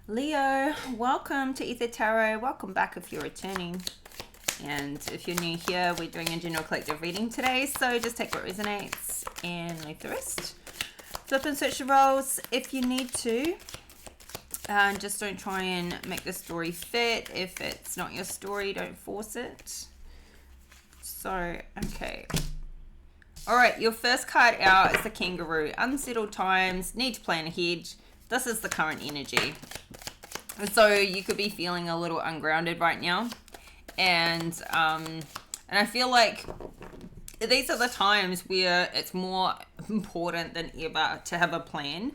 Leo, welcome to Ether Tarot. Welcome back if you're returning. And if you're new here, we're doing a general collective reading today. So just take what resonates and leave the rest. Flip and switch the roles if you need to. Just don't try and make the story fit. If it's not your story, don't force it. So, okay. Alright, your first card out is the Kangaroo. Unsettled times, need to plan ahead. This is the current energy. So you could be feeling a little ungrounded right now. And I feel like these are the times where it's more important than ever to have a plan,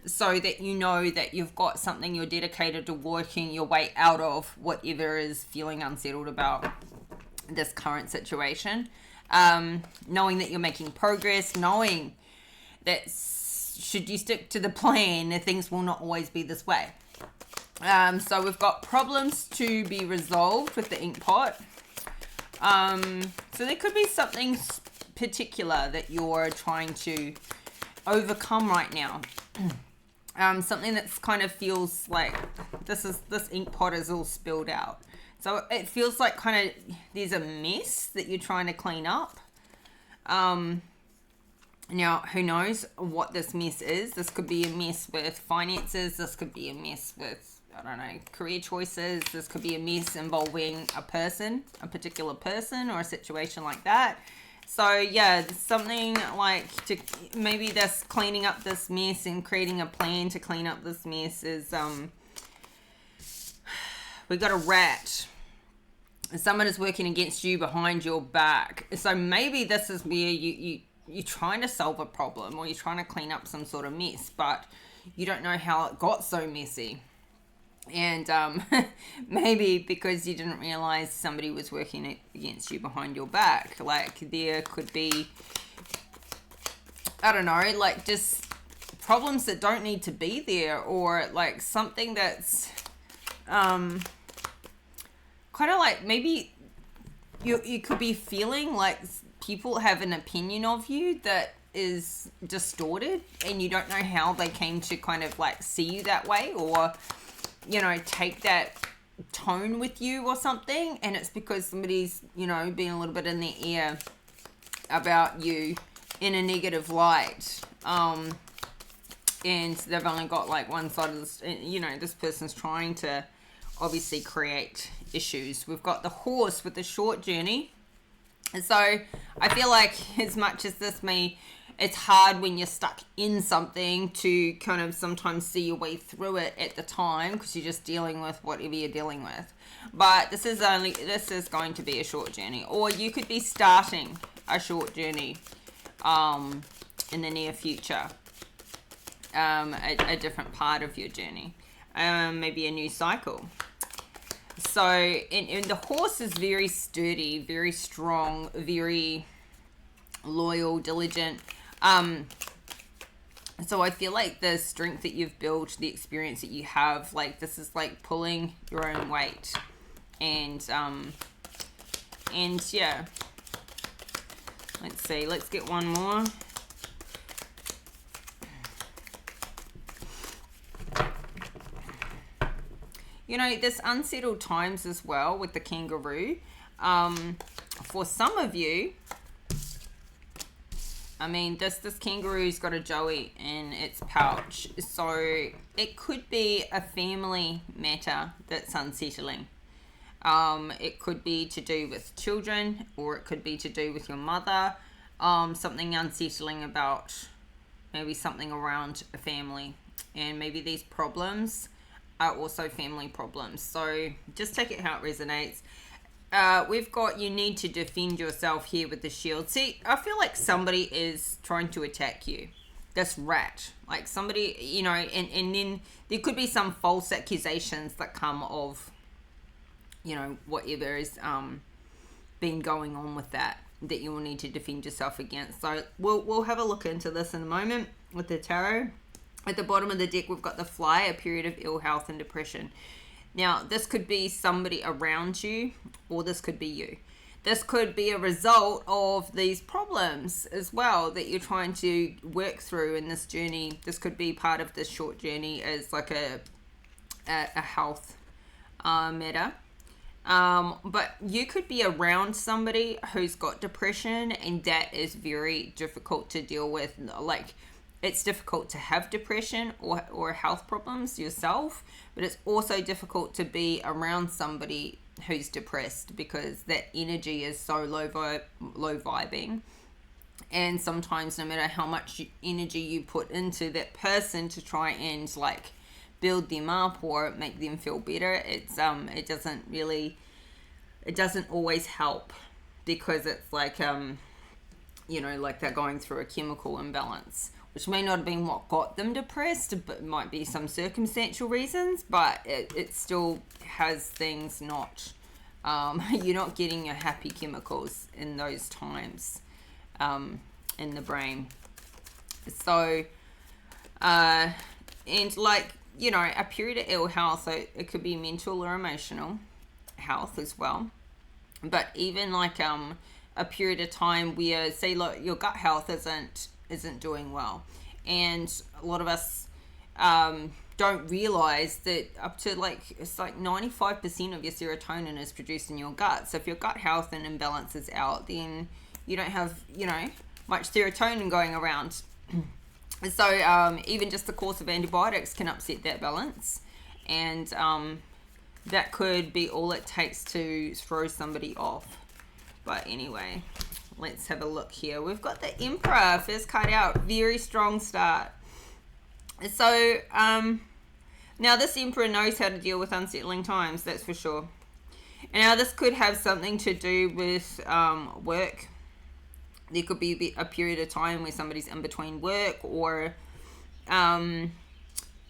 so that you know that you've got something you're dedicated to working your way out of whatever is feeling unsettled about this current situation. Knowing that you're making progress, knowing that should you stick to the plan, things will not always be this way. So we've got problems to be resolved with the ink pot. So there could be something particular that you're trying to overcome right now. Something that's kind of feels like this ink pot is all spilled out. So it feels like kind of there's a mess that you're trying to clean up. Now, who knows what this mess is? This could be a mess with finances. This could be a mess with, I don't know, career choices. This could be a mess involving a person, a particular person, or a situation like that. So, yeah, something like maybe this cleaning up this mess and creating a plan to clean up this mess is, we got a rat. Someone is working against you behind your back. So maybe this is where you're trying to solve a problem, or you're trying to clean up some sort of mess, but you don't know how it got so messy. And maybe because you didn't realize somebody was working against you behind your back. Like there could be, I don't know, like just problems that don't need to be there, or like something that's kind of like maybe you could be feeling like people have an opinion of you that is distorted, and you don't know how they came to kind of like see you that way, or you know, take that tone with you or something. And it's because somebody's, you know, being a little bit in their ear about you in a negative light. And they've only got like one side of this, you know, this person's trying to obviously create issues. We've got the horse with the short journey. And so I feel like as much as it's hard when you're stuck in something to kind of sometimes see your way through it at the time, because you're just dealing with whatever you're dealing with. But this is going to be a short journey, or you could be starting a short journey in the near future, a different part of your journey, maybe a new cycle. So, and the horse is very sturdy, very strong, very loyal, diligent. So I feel like the strength that you've built, the experience that you have, like this is like pulling your own weight. And yeah. Let's see, let's get one more. You know, there's unsettled times as well with the kangaroo. For some of you, I mean, this kangaroo's got a joey in its pouch. So it could be a family matter that's unsettling. It could be to do with children, or it could be to do with your mother. Something unsettling about maybe something around a family. And maybe these problems are also family problems. So just take it how it resonates. We've got you need to defend yourself here with the shield. See, I feel like somebody is trying to attack you. This rat. Like somebody, you know, and then there could be some false accusations that come of, you know, whatever is been going on with that you will need to defend yourself against. So we'll have a look into this in a moment with the tarot. At the bottom of the deck, we've got the Fly, a period of ill health and depression. Now, this could be somebody around you, or this could be you. This could be a result of these problems as well that you're trying to work through in this journey. This could be part of this short journey as like a health matter. But you could be around somebody who's got depression, and that is very difficult to deal with. Like, it's difficult to have depression or health problems yourself, but it's also difficult to be around somebody who's depressed, because that energy is so low vibing. And sometimes, no matter how much energy you put into that person to try and like build them up or make them feel better, it doesn't always help, because it's like like they're going through a chemical imbalance, which may not have been what got them depressed, but it might be some circumstantial reasons, but it still has things not you're not getting your happy chemicals in those times in the brain. So and like, a period of ill health, so it could be mental or emotional health as well, but even like a period of time where, say, look, your gut health isn't doing well, and a lot of us don't realize that up to it's like 95% of your serotonin is produced in your gut. So if your gut health and imbalance is out, then you don't have much serotonin going around. So even just the course of antibiotics can upset that balance, and that could be all it takes to throw somebody off. But anyway, let's have a look here. We've got the Emperor, first card out. Very strong start. So now this Emperor knows how to deal with unsettling times, that's for sure. And now this could have something to do with work. There could be a period of time where somebody's in between work, or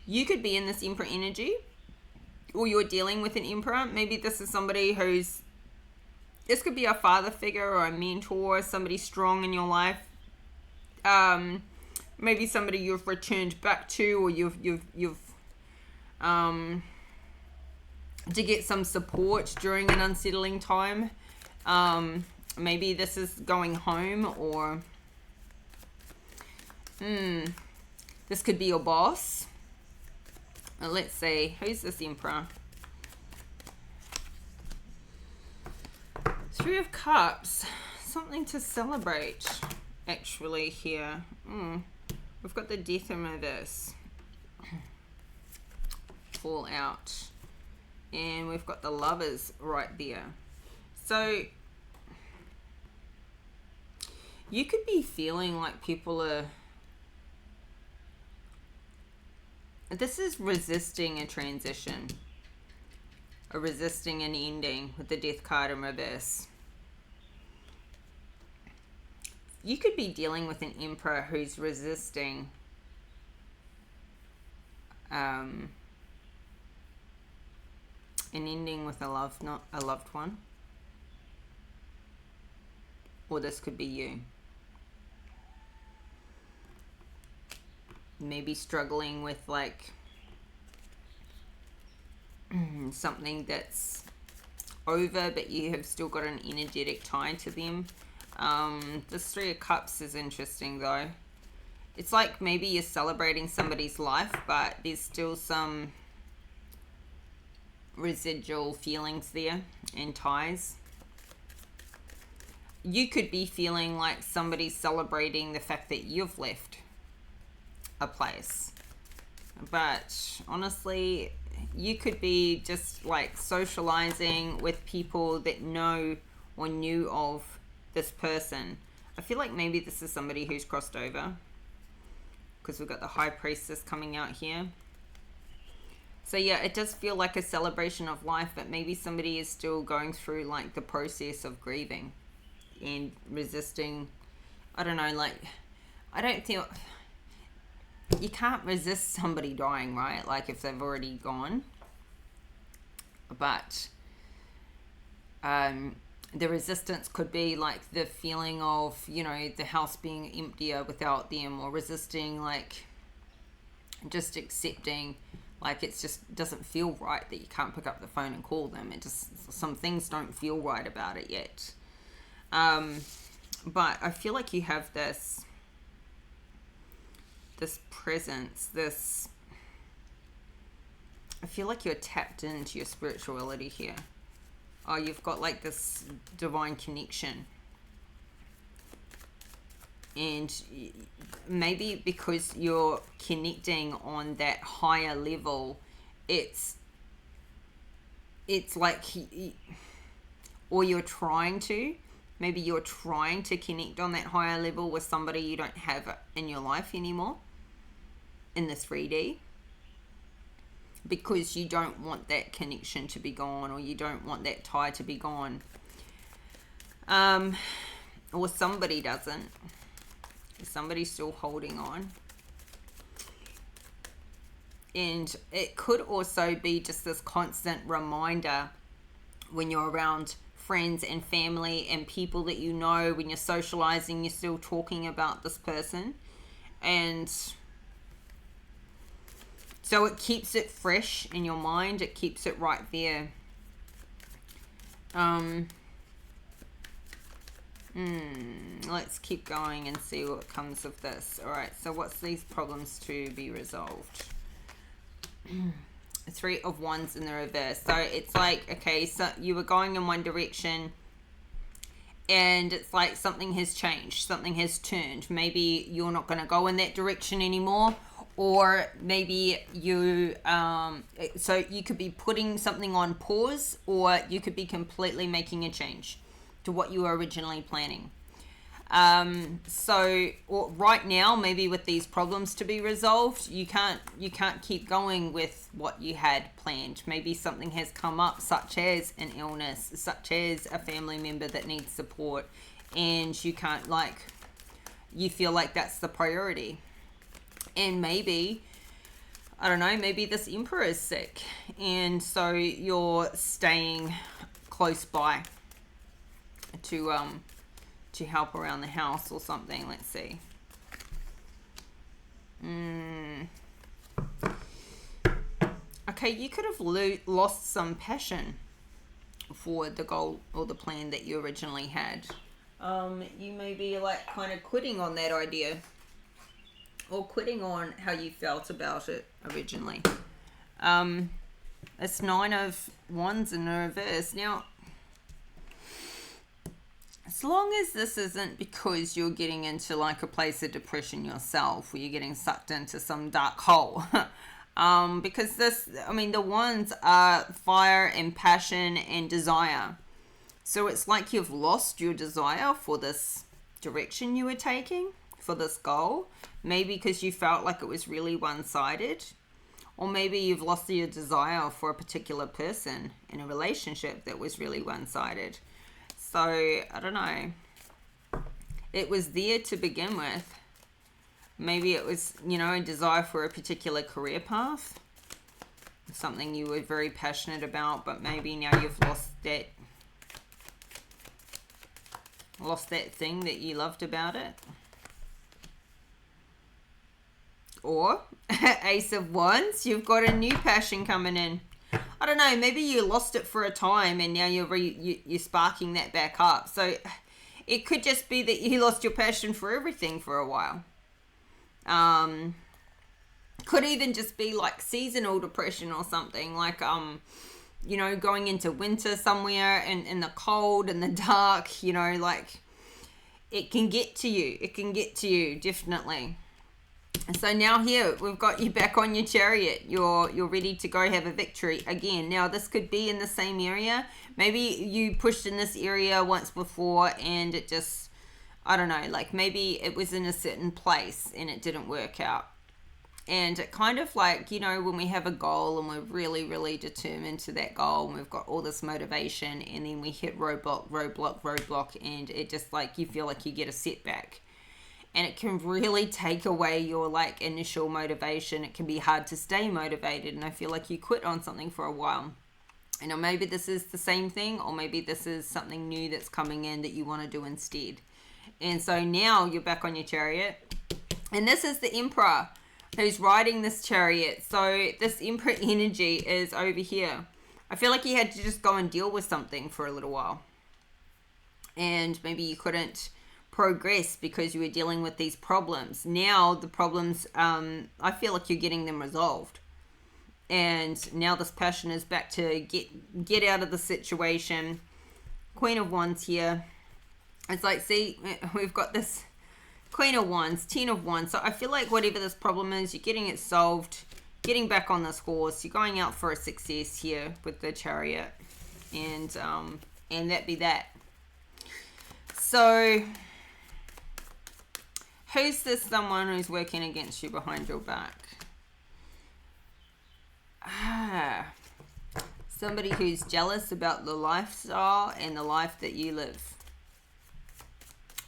you could be in this Emperor energy, or you're dealing with an Emperor. Maybe this is somebody this could be a father figure or a mentor, somebody strong in your life. Maybe somebody you've returned back to, or you've to get some support during an unsettling time. Maybe this is going home, or this could be your boss. Let's see, who's this Emperor? Three of Cups, something to celebrate actually here. We've got the Death in reverse, fall out, and we've got the Lovers right there. So you could be feeling like people are, this is resisting a transition, or resisting an ending with the Death card in reverse. You could be dealing with an Emperor who's resisting an ending with a loved one. Or this could be you. Maybe struggling with like something that's over, but you have still got an energetic tie to them. This Three of Cups is interesting though. It's like maybe you're celebrating somebody's life, but there's still some residual feelings there and ties. You could be feeling like somebody's celebrating the fact that you've left a place, but honestly, you could be just like socializing with people that know or knew of this person. I feel like maybe this is somebody who's crossed over, because we've got the High Priestess coming out here. So yeah, it does feel like a celebration of life, but maybe somebody is still going through like the process of grieving and resisting. I don't know, like, I don't think you can't resist somebody dying, right? Like if they've already gone. But the resistance could be like the feeling of, the house being emptier without them, or resisting like just accepting like it's just doesn't feel right that you can't pick up the phone and call them. It just, some things don't feel right about it yet. But I feel like you have this presence, this I feel like you're tapped into your spirituality here. Oh, you've got like this divine connection. And maybe because you're connecting on that higher level, it's like, or you're trying to, maybe you're trying to connect on that higher level with somebody you don't have in your life anymore in the 3D, because you don't want that connection to be gone, or you don't want that tie to be gone, or somebody doesn't. Somebody's still holding on. And it could also be just this constant reminder when you're around friends and family and people that you know, when you're socializing, you're still talking about this person. And so it keeps it fresh in your mind. It keeps it right there. Let's keep going and see what comes of this. All right, so what's these problems to be resolved? 3 of Wands in the reverse. So it's like, okay, so you were going in one direction and it's like something has changed, something has turned. Maybe you're not going to go in that direction anymore, or maybe you so you could be putting something on pause, or you could be completely making a change to what you were originally planning. So right now, maybe with these problems to be resolved, you can't keep going with what you had planned. Maybe something has come up, such as an illness, such as a family member that needs support, and you can't, like, you feel like that's the priority. And maybe, I don't know, maybe this Emperor is sick, and so you're staying close by to help around the house or something. Let's see. Okay, you could have lost some passion for the goal or the plan that you originally had. You may be like kind of quitting on that idea, or quitting on how you felt about it originally. It's 9 of Wands in the reverse. Now, as long as this isn't because you're getting into like a place of depression yourself, or you're getting sucked into some dark hole. Because this, I mean, the Wands are fire and passion and desire. So it's like you've lost your desire for this direction you were taking, for this goal. Maybe because you felt like it was really one-sided. Or maybe you've lost your desire for a particular person in a relationship that was really one-sided. So, I don't know. It was there to begin with. Maybe it was, you know, a desire for a particular career path. Something you were very passionate about, but maybe now you've lost that thing that you loved about it. Or, Ace of Wands, you've got a new passion coming in. I don't know, maybe you lost it for a time and now you're sparking that back up. So it could just be that you lost your passion for everything for a while. Could even just be like seasonal depression or something, like you know, going into winter somewhere and in the cold and the dark, you know, like it can get to you, definitely. And so now here we've got you back on your chariot. You're ready to go have a victory again. Now this could be in the same area. Maybe you pushed in this area once before and it just, I don't know, like maybe it was in a certain place and it didn't work out. And it kind of like, you know, when we have a goal and we're really, really determined to that goal and we've got all this motivation, and then we hit roadblock, and it just like, you feel like you get a setback. And it can really take away your like initial motivation. It can be hard to stay motivated, and I feel like you quit on something for a while. You know, maybe this is the same thing, or maybe this is something new that's coming in that you want to do instead. And so now you're back on your chariot, and this is the Emperor who's riding this chariot. So this Emperor energy is over here. I feel like you had to just go and deal with something for a little while, and maybe you couldn't progress because you were dealing with these problems. Now the problems, I feel like you're getting them resolved, and now this passion is back to get out of the situation. Queen of Wands here. It's like, see, we've got this Queen of Wands, 10 of Wands. So I feel like whatever this problem is, you're getting it solved, getting back on this horse. You're going out for a success here with the Chariot, and that be that. So who's this someone who's working against you behind your back? Somebody who's jealous about the lifestyle and the life that you live.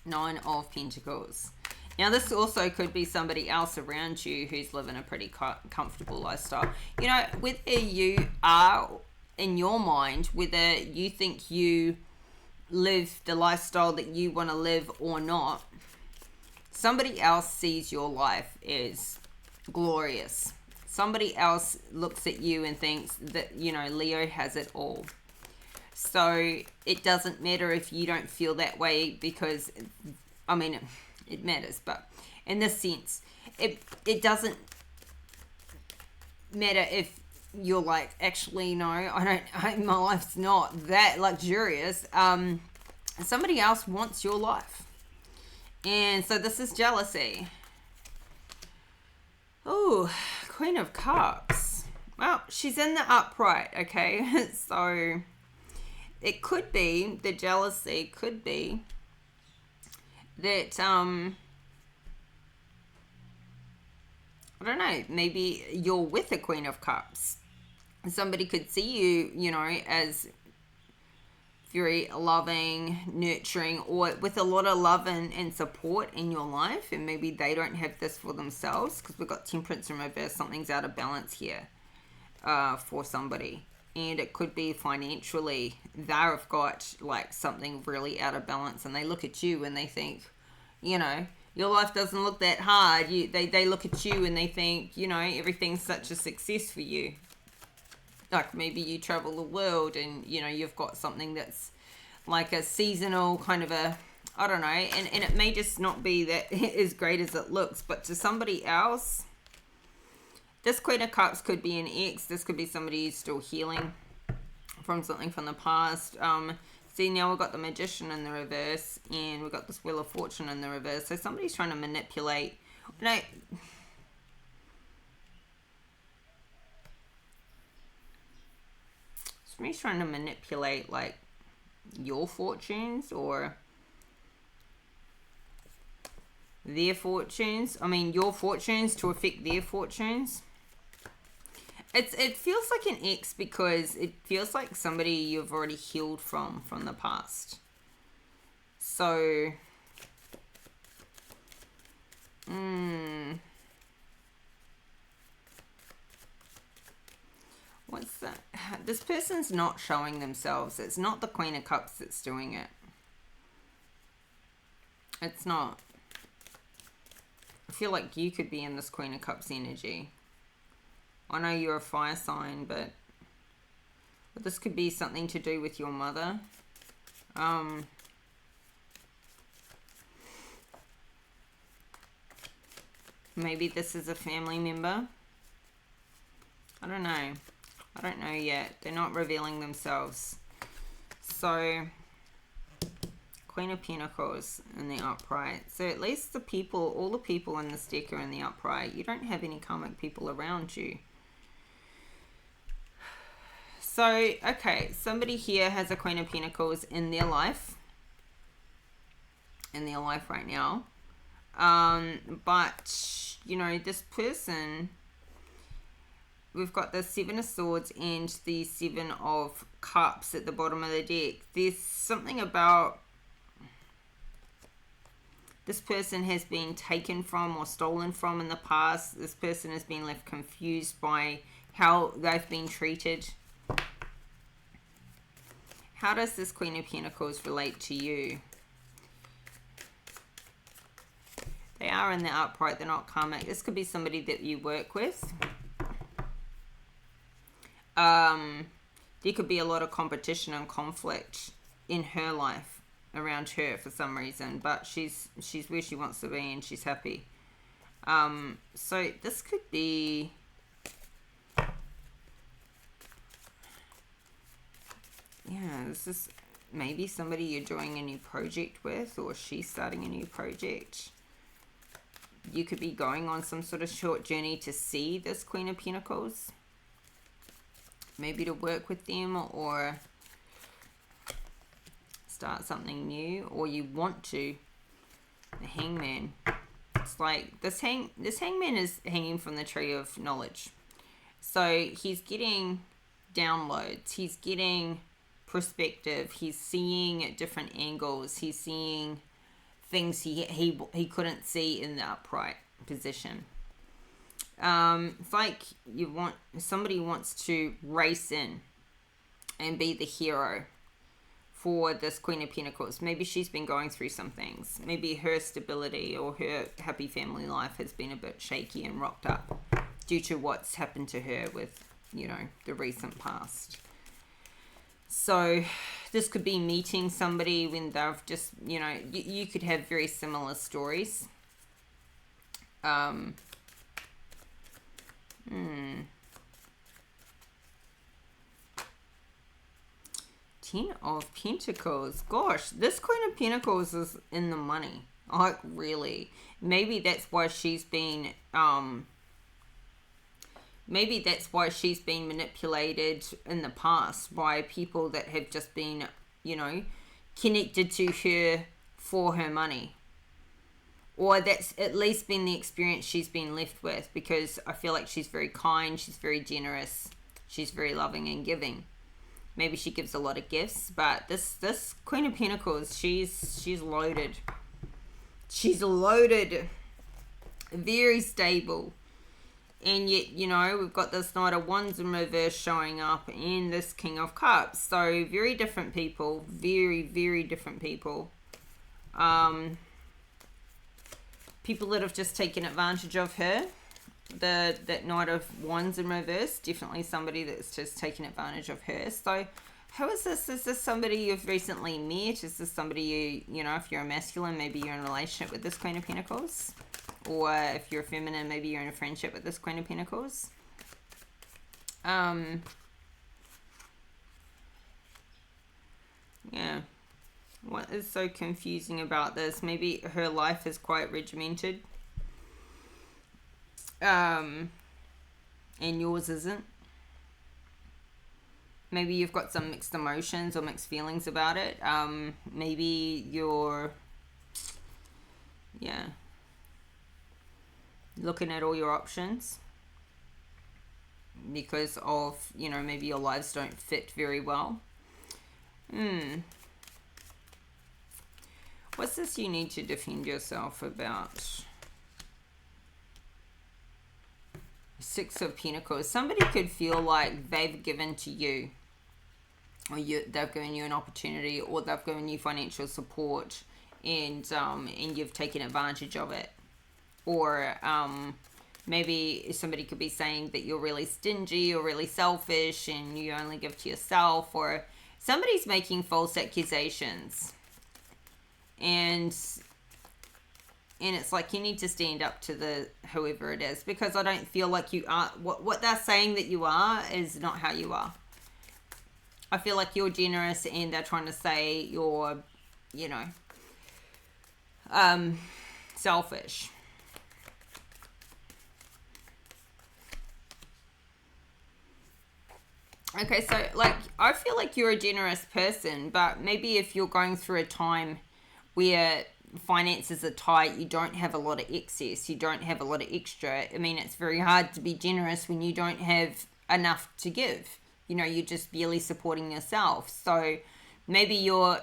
9 of Pentacles. Now this also could be somebody else around you who's living a pretty comfortable lifestyle. You know, whether you are, in your mind, whether you think you live the lifestyle that you want to live or not, somebody else sees your life as glorious. Somebody else looks at you and thinks that, you know, Leo has it all. So it doesn't matter if you don't feel that way, because, I mean, it matters, but in this sense, it doesn't matter if you're like, actually, no, my life's not that luxurious. Somebody else wants your life. And so this is jealousy. Oh, Queen of Cups. Well, she's in the upright, okay? So it could be, the jealousy could be that, I don't know, maybe you're with a Queen of Cups. Somebody could see you, you know, as very loving, nurturing, or with a lot of love and support in your life, and maybe they don't have this for themselves, because we've got Temperance in reverse. Something's out of balance here for somebody, and it could be financially. They've got like something really out of balance, and they look at you and they think, you know, your life doesn't look that hard. They look at you and they think, you know, everything's such a success for you. Like maybe you travel the world and, you know, you've got something that's like a seasonal kind of a, I don't know, and it may just not be that as great as it looks, but to somebody else, this Queen of Cups could be an ex. This could be somebody who's still healing from something from the past. See, now we've got the Magician in the reverse, and we've got this Wheel of Fortune in the reverse. So somebody's trying to manipulate. No, somebody's trying to manipulate like your fortunes or their fortunes. I mean, your fortunes to affect their fortunes. It feels like an ex, because it feels like somebody you've already healed from the past. So, what's that? This person's not showing themselves. It's not the Queen of Cups that's doing it. It's not. I feel like you could be in this Queen of Cups energy. I know you're a fire sign, but this could be something to do with your mother. Maybe this is a family member. I don't know. I don't know yet. They're not revealing themselves. So, Queen of Pentacles in the upright. So at least the people, all the people in this deck are in the upright. You don't have any karmic people around you. So, okay, somebody here has a Queen of Pentacles in their life. In their life right now. But, you know, this person, we've got the 7 of Swords and the 7 of Cups at the bottom of the deck. There's something about this person has been taken from or stolen from in the past. This person has been left confused by how they've been treated. How does this Queen of Pentacles relate to you? They are in the upright. They're not karmic. This could be somebody that you work with. There could be a lot of competition and conflict in her life around her for some reason, but she's where she wants to be and she's happy. So this could be yeah, this is maybe somebody you're doing a new project with, or she's starting a new project. You could be going on some sort of short journey to see this Queen of Pentacles. Maybe to work with them or start something new, or you want to. The Hangman. It's like this hangman is hanging from the tree of knowledge. So he's getting downloads. He's getting perspective. He's seeing at different angles. He's seeing things he couldn't see in the upright position. It's like somebody wants to race in and be the hero for this Queen of Pentacles. Maybe she's been going through some things. Maybe her stability or her happy family life has been a bit shaky and rocked up due to what's happened to her with, the recent past. So this could be meeting somebody when they've just, you could have very similar stories. Ten of Pentacles. Gosh, this Queen of Pentacles is in the money. Like, really. Maybe that's why she's been manipulated in the past by people that have just been, connected to her for her money. Or that's at least been the experience she's been left with, because I feel like she's very kind, she's very generous, she's very loving and giving. Maybe she gives a lot of gifts, but this Queen of Pentacles, she's loaded. She's loaded. Very stable. And yet, we've got this Knight of Wands in reverse showing up and this King of Cups. So very different people. Very, very different people. People that have just taken advantage of her. That Knight of Wands in reverse, definitely somebody that's just taken advantage of her. So who is this? Is this somebody you've recently met? Is this somebody if you're a masculine, maybe you're in a relationship with this Queen of Pentacles? Or if you're a feminine, maybe you're in a friendship with this Queen of Pentacles. Yeah. What is so confusing about this? Maybe her life is quite regimented. And yours isn't. Maybe you've got some mixed emotions or mixed feelings about it. Maybe you're looking at all your options because of, maybe your lives don't fit very well. What's this you need to defend yourself about? Six of Pentacles. Somebody could feel like they've given to you, or they've given you an opportunity, or they've given you financial support, and you've taken advantage of it. Or maybe somebody could be saying that you're really stingy or really selfish and you only give to yourself, or somebody's making false accusations. And it's like you need to stand up to the whoever it is, because I don't feel like you are what they're saying that you are is not how you are. I feel like you're generous and they're trying to say you're selfish. Okay, so like I feel like you're a generous person, but maybe if you're going through a time where finances are tight, you don't have a lot of excess, you don't have a lot of extra. I mean, it's very hard to be generous when you don't have enough to give. You're just barely supporting yourself. So maybe you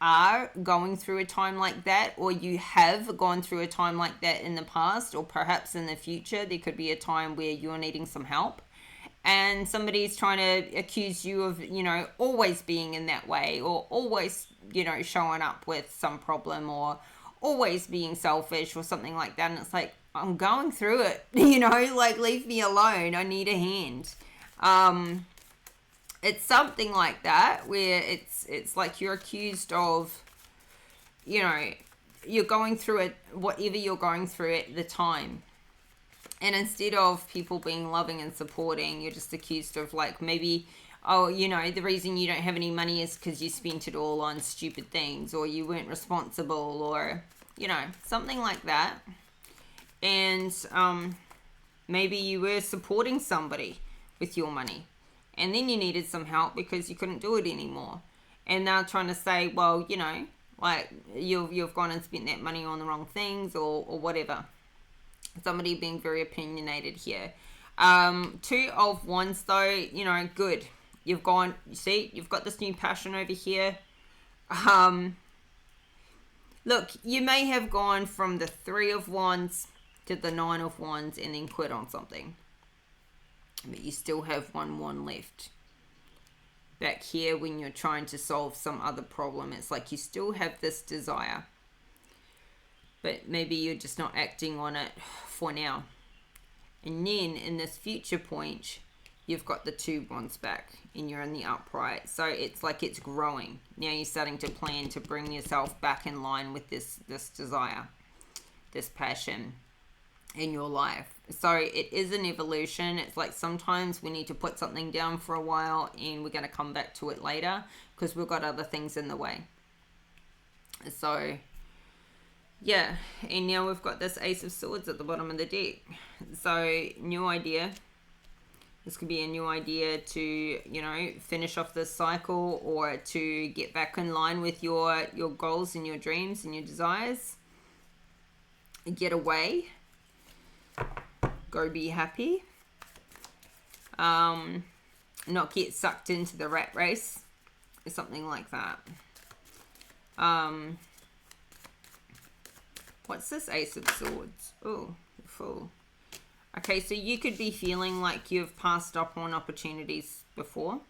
are going through a time like that, or you have gone through a time like that in the past, or perhaps in the future there could be a time where you're needing some help. And somebody's trying to accuse you of, always being in that way, or always, showing up with some problem, or always being selfish or something like that. And it's like, I'm going through it, like leave me alone. I need a hand. It's something like that where it's like you're accused of, you're going through it, whatever you're going through at the time. And instead of people being loving and supporting, you're just accused of like maybe oh, you know, the reason you don't have any money is because you spent it all on stupid things, or you weren't responsible, or, you know, something like that. And maybe you were supporting somebody with your money, and then you needed some help because you couldn't do it anymore. And they're trying to say, well, you know, like you've gone and spent that money on the wrong things, or whatever. Somebody being very opinionated here. Two of Wands, though, you know, good. You've gone, you see, you've got this new passion over here. Look, you may have gone from the Three of Wands to the Nine of Wands and then quit on something. But you still have one wand left. Back here, when you're trying to solve some other problem, it's like you still have this desire. But maybe you're just not acting on it for now. And then in this future point, you've got the Two Wands back and you're in the upright. So it's like it's growing. Now you're starting to plan to bring yourself back in line with this desire, this passion in your life. So it is an evolution. It's like sometimes we need to put something down for a while and we're going to come back to it later because we've got other things in the way. So yeah, and now we've got this Ace of Swords at the bottom of the deck. So new idea. This could be a new idea to, you know, finish off this cycle, or to get back in line with your goals and your dreams and your desires. Get away. Go be happy. Not get sucked into the rat race. Something like that. What's this Ace of Swords? Oh, Fool. Okay, so you could be feeling like you've passed up on opportunities before.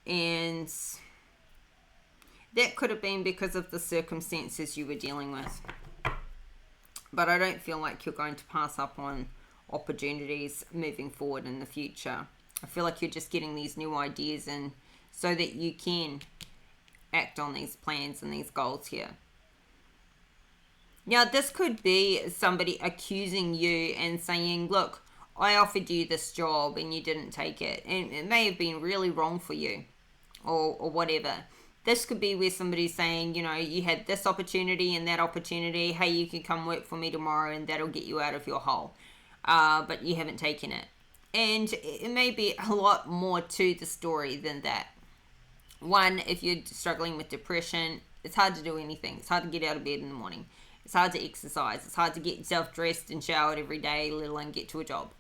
And that could have been because of the circumstances you were dealing with. But I don't feel like you're going to pass up on opportunities moving forward in the future. I feel like you're just getting these new ideas in so that you can act on these plans and these goals here. Now, this could be somebody accusing you and saying, look, I offered you this job and you didn't take it. And it may have been really wrong for you, or whatever. This could be where somebody's saying, you know, you had this opportunity and that opportunity. Hey, you can come work for me tomorrow and that'll get you out of your hole. But you haven't taken it. And it may be a lot more to the story than that. One, if you're struggling with depression, it's hard to do anything. It's hard to get out of bed in the morning. It's hard to exercise. It's hard to get yourself dressed and showered every day, let alone get to a job.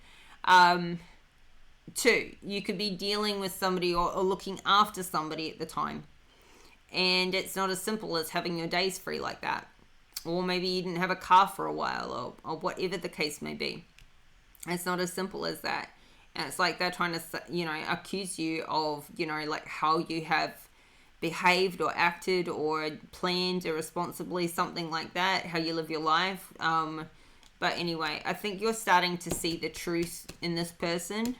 Two, you could be dealing with somebody or looking after somebody at the time. And it's not as simple as having your days free like that. Or maybe you didn't have a car for a while, or whatever the case may be. It's not as simple as that. And it's like they're trying to, you know, accuse you of, you know, like how you have behaved or acted or planned irresponsibly, something like that, how you live your life. But anyway, I think you're starting to see the truth in this person.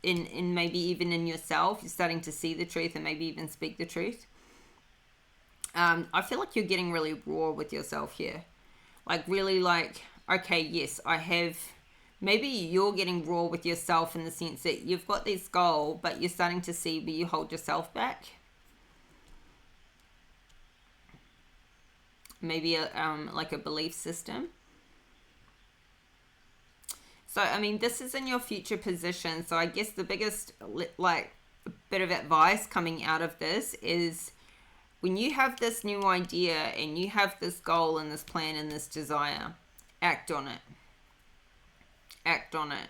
In maybe even in yourself, you're starting to see the truth and maybe even speak the truth. I feel like you're getting really raw with yourself here. Like really like, okay, yes, I have... Maybe you're getting raw with yourself in the sense that you've got this goal, but you're starting to see where you hold yourself back. Maybe like a belief system. So, I mean, this is in your future position. So I guess the biggest, like, bit of advice coming out of this is when you have this new idea and you have this goal and this plan and this desire, act on it. Act on it.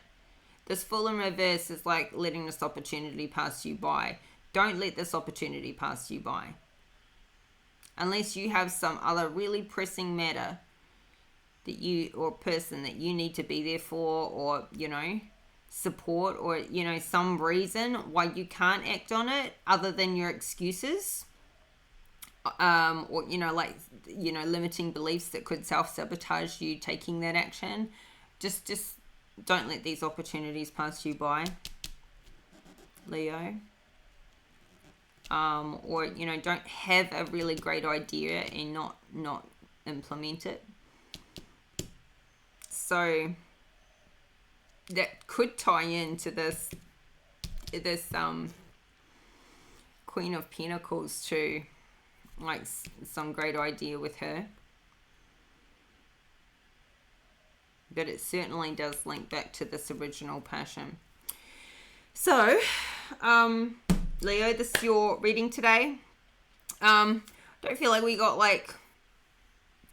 This Fool in reverse is like letting this opportunity pass you by. Don't let this opportunity pass you by. Unless you have some other really pressing matter that you, or person that you need to be there for, or, you know, support, or, you know, some reason why you can't act on it other than your excuses. Or, you know, like, you know, limiting beliefs that could self-sabotage you taking that action. Just don't let these opportunities pass you by, Leo. Or, you know, don't have a really great idea and not implement it. So, that could tie into this Queen of Pentacles too, like some great idea with her. But it certainly does link back to this original passion. So, Leo, this is your reading today. Don't feel like we got like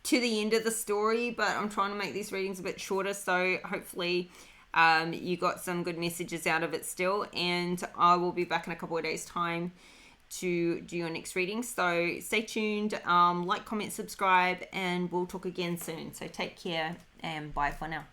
to the end of the story, but I'm trying to make these readings a bit shorter, so hopefully you got some good messages out of it still. And I will be back in a couple of days' time to do your next reading. So stay tuned, like, comment, subscribe, and we'll talk again soon. So take care and bye for now.